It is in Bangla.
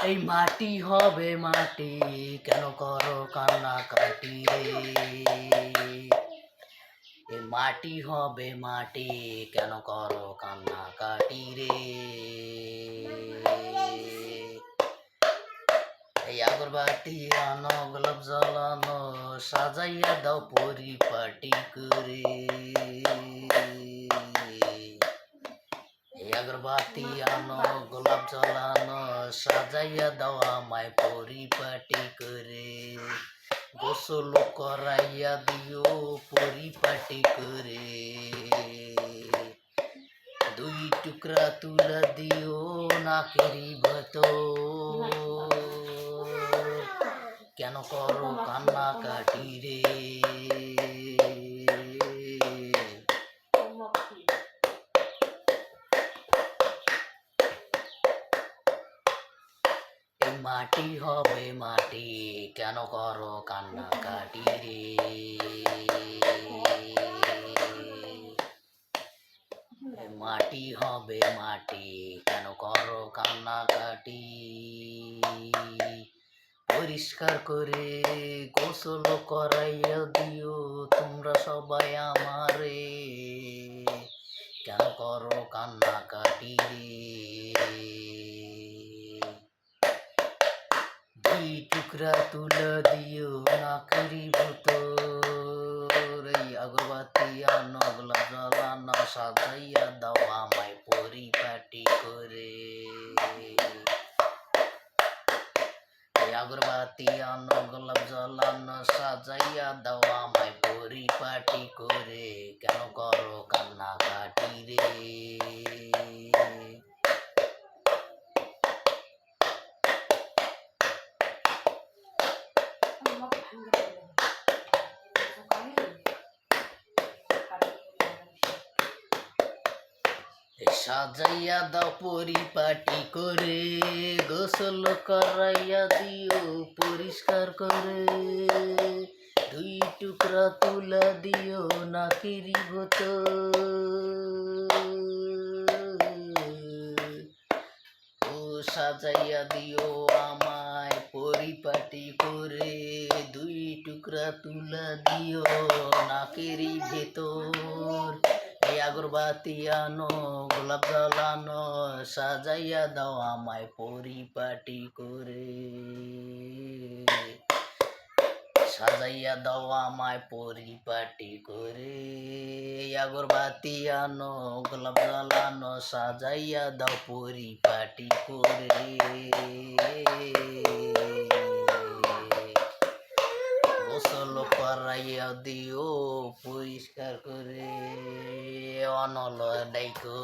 এই মাটি হবে মাটি, কেন করো কান্নাকাটি রে? এই মাটি হবে মাটি, কেন করো কান্নাকাটি রে? এই আগরবাতি আনো, গোলাপ জ্বালানো, সাজাইয়া দাও পরিপাটি করে। এই আগরবাতি আনো, গোলাপ জ্বালানো, সাজাইয়া দাও আমায় পরিপাটি করে। গোসল করাইয়া দিও পরিপাটি করে। দুই টুকরা তুলা দিও নাকেরি ভেতর, কেন করো কান্নাকাটি রে? মাটি হবে মাটি, কেন করো কান্নাকাটি রে? মাটি হবে মাটি, কেন করো কান্নাকাটি? পরিষ্কার করে গোসল করাইয়া দিও তোমরা সবাই আমারে, কেন করো কান্নাকাটি রে? দুই টুকরা তুলে দিও নাকেরি ভেতর, এই আগরবাতি আনো, গোলাপ জ্বালানো, সাজাইয়া দাও আমায় পরিপাটি করে। এই আগরবাতি আনো, গোলাপ জ্বালানো, সাজাইয়া দাও আমায় পরিপাটি করে, কেন করো কান্নাকাটি রে? সাজাইয়া দাও পরিপাটি করে, গোসল করাইয়া দিও পরিষ্কার করে। দুই টুকরা তুলা দিও নাকেরি ভেতর, ও সাজাইয়া দিও আমায় পরিপাটি করে। দুই টুকরা তুলা দিও নাকেরি ভেতর, এই আগরবাতি আনো, গোলাপ জ্বালানো, সাজাইয়া দাও আমায় পরিপাটি করে। সাজাইয়া দাও আমায় পরিপাটি করে। আগরবাতি আনো, গোলাপ জ্বালানো, সাজাইয়া দাও পরিপাটি করে। গোসল করাইয়া দিও পরিষ্কার করে, অনল ডাইকো।